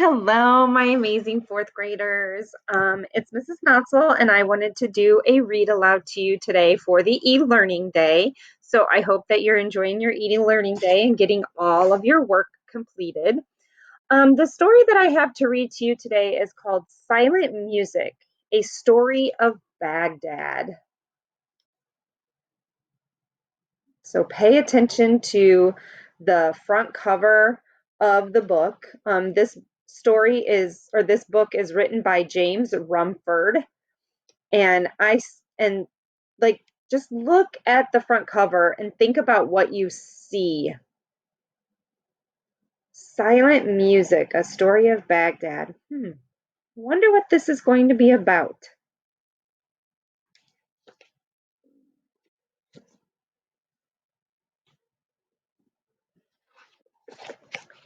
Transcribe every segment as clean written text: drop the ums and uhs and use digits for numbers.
Hello, my amazing fourth graders. It's Mrs. Matzel, and I wanted to do a read aloud to you today for the e-learning day. So I hope that you're enjoying your e-learning day and getting all of your work completed. The story that I have to read to you today is called Silent Music, a Story of Baghdad. So pay attention to the front cover of the book. This book is written by James Rumford, and and like just look at the front cover and think about what you see. Silent Music, a Story of Baghdad. Wonder what this is going to be about.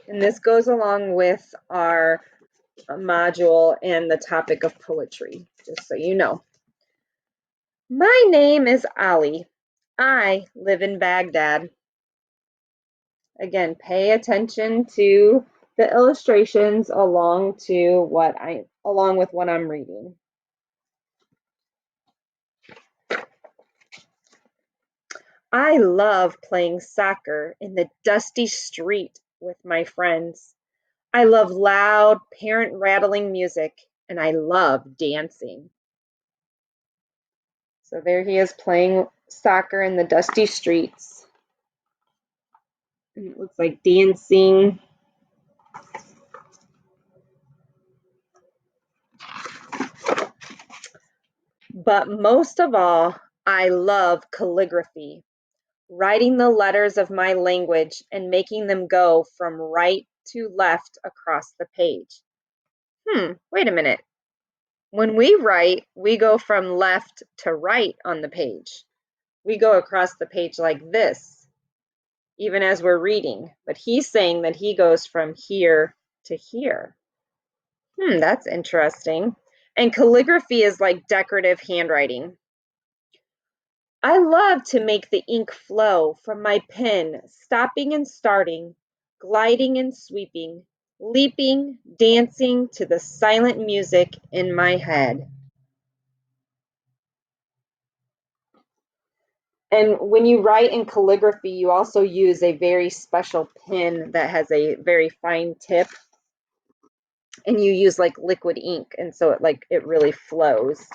And this goes along with our module and the topic of poetry, just so you know. My name is Ali. I live in Baghdad. Again, pay attention to the illustrations along with what I'm reading. I love playing soccer in the dusty street with my friends. I love loud, parent rattling music, and I love dancing. So there he is playing soccer in the dusty streets. And it looks like dancing. But most of all, I love calligraphy, writing the letters of my language and making them go from right to left across the page. Wait a minute. When we write, we go from left to right on the page. We go across the page like this, even as we're reading. But he's saying that he goes from here to here. That's interesting. And calligraphy is like decorative handwriting. I love to make the ink flow from my pen, stopping and starting, gliding and sweeping, leaping, dancing to the silent music in my head. And when you write in calligraphy, you also use a very special pen that has a very fine tip, and you use like liquid ink, and so it really flows.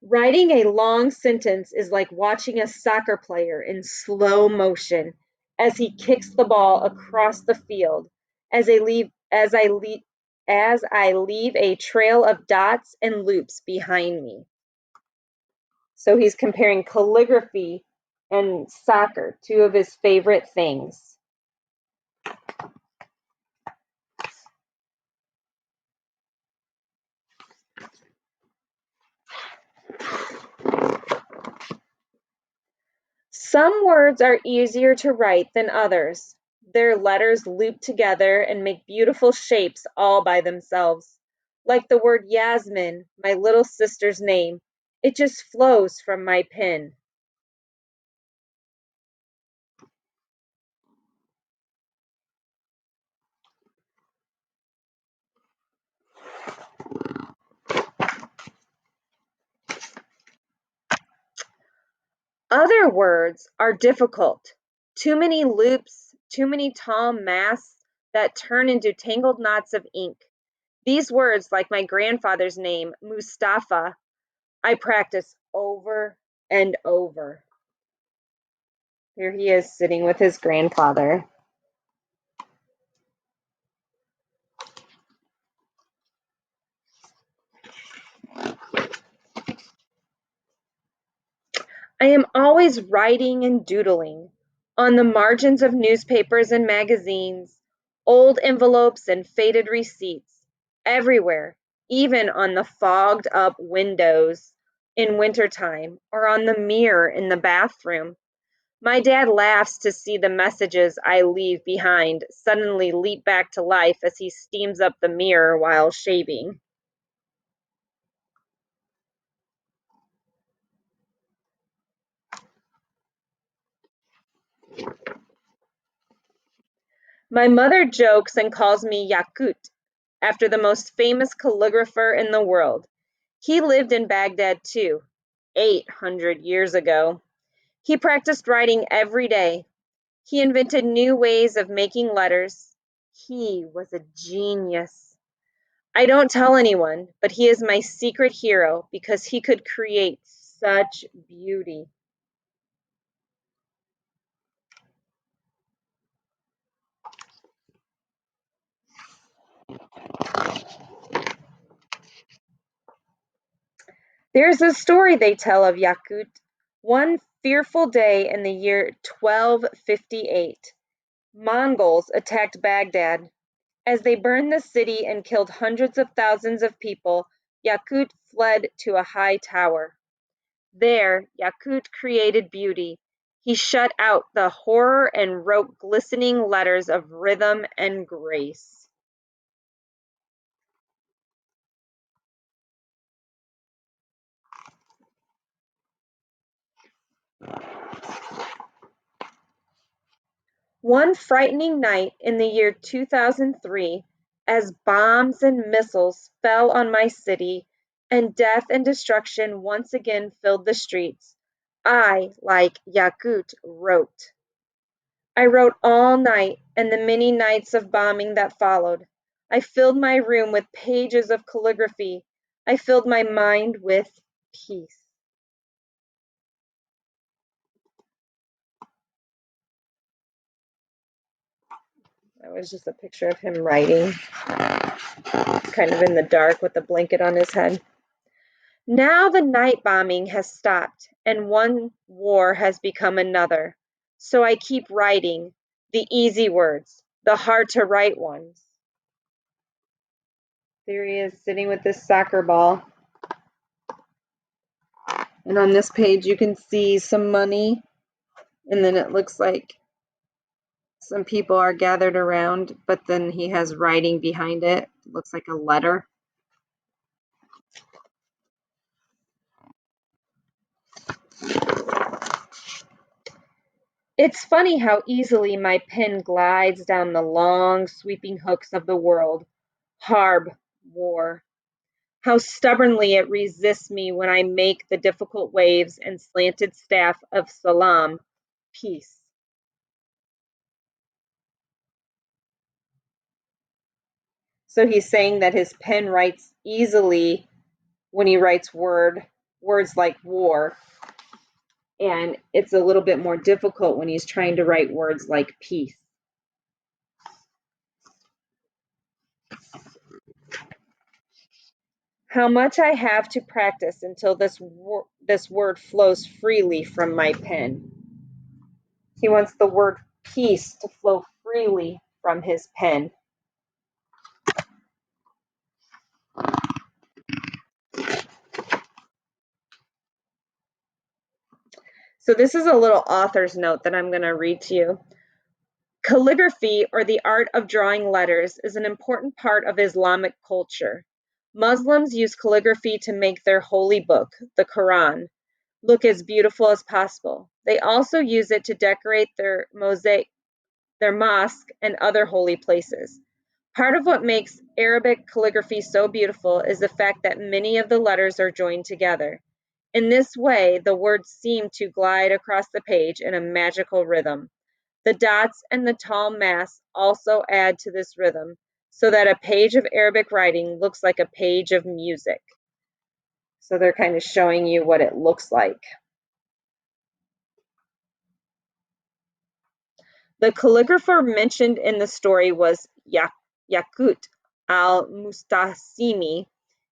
Writing a long sentence is like watching a soccer player in slow motion as he kicks the ball across the field, as I leave a trail of dots and loops behind me. So he's comparing calligraphy and soccer, two of his favorite things. Some words are easier to write than others. Their letters loop together and make beautiful shapes all by themselves. Like the word Yasmin, my little sister's name. It just flows from my pen. Other words are difficult. Too many loops, too many tall masts that turn into tangled knots of ink. These words, like my grandfather's name, Mustafa, I practice over and over. Here he is sitting with his grandfather. I am always writing and doodling on the margins of newspapers and magazines, old envelopes and faded receipts, everywhere, even on the fogged up windows in wintertime or on the mirror in the bathroom. My dad laughs to see the messages I leave behind suddenly leap back to life as he steams up the mirror while shaving. My mother jokes and calls me Yakut, after the most famous calligrapher in the world. He lived in Baghdad too, 800 years ago. He practiced writing every day. He invented new ways of making letters. He was a genius. I don't tell anyone, but he is my secret hero because he could create such beauty. There's a story they tell of Yakut. One fearful day in the year 1258, Mongols attacked Baghdad. As they burned the city and killed hundreds of thousands of people, Yakut fled to a high tower. There, Yakut created beauty. He shut out the horror and wrote glistening letters of rhythm and grace. One frightening night in the year 2003, as bombs and missiles fell on my city and death and destruction once again filled the streets, I, like Yakut, wrote. I wrote all night and the many nights of bombing that followed. I filled my room with pages of calligraphy. I filled my mind with peace. That was just a picture of him writing, kind of in the dark with a blanket on his head. Now the night bombing has stopped and one war has become another. So I keep writing the easy words, the hard to write ones. There he is sitting with this soccer ball. And on this page, you can see some money. And then it looks like some people are gathered around, but then he has writing behind it. It looks like a letter. It's funny how easily my pen glides down the long, sweeping hooks of the world. Harb, war. How stubbornly it resists me when I make the difficult waves and slanted staff of salam, peace. So he's saying that his pen writes easily when he writes words like war, and it's a little bit more difficult when he's trying to write words like peace. How much I have to practice until this word flows freely from my pen. He wants the word peace to flow freely from his pen. So this is a little author's note that I'm going to read to you. Calligraphy, or the art of drawing letters, is an important part of Islamic culture. Muslims use calligraphy to make their holy book, the Quran, look as beautiful as possible. They also use it to decorate their mosque and other holy places. Part of what makes Arabic calligraphy so beautiful is the fact that many of the letters are joined together. In this way, the words seem to glide across the page in a magical rhythm. The dots and the tall mass also add to this rhythm, so that a page of Arabic writing looks like a page of music. So they're kind of showing you what it looks like. The calligrapher mentioned in the story was Yakut al-Mustasimi.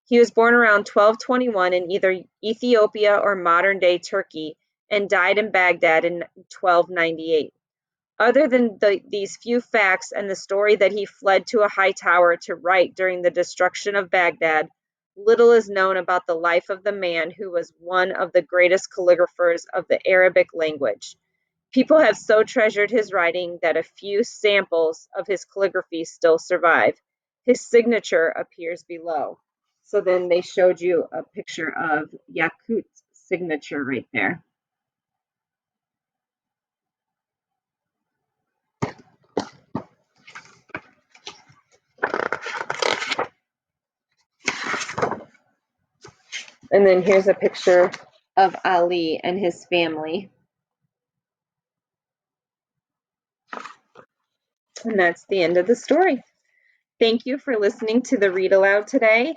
He was born around 1221 in either Ethiopia or modern-day Turkey and died in Baghdad in 1298. Other than these few facts and the story that he fled to a high tower to write during the destruction of Baghdad, little is known about the life of the man who was one of the greatest calligraphers of the Arabic language. People have so treasured his writing that a few samples of his calligraphy still survive. His signature appears below. So then they showed you a picture of Yakut's signature right there. And then here's a picture of Ali and his family. And that's the end of the story. Thank you for listening to the read aloud today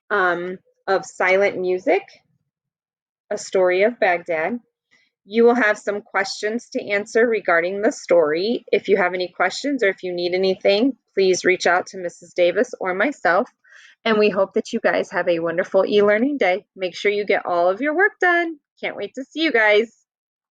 of Silent Music, A Story of Baghdad. You will have some questions to answer regarding the story. If you have any questions or if you need anything, please reach out to Mrs. Davis or myself. And we hope that you guys have a wonderful e-learning day. Make sure you get all of your work done. Can't wait to see you guys.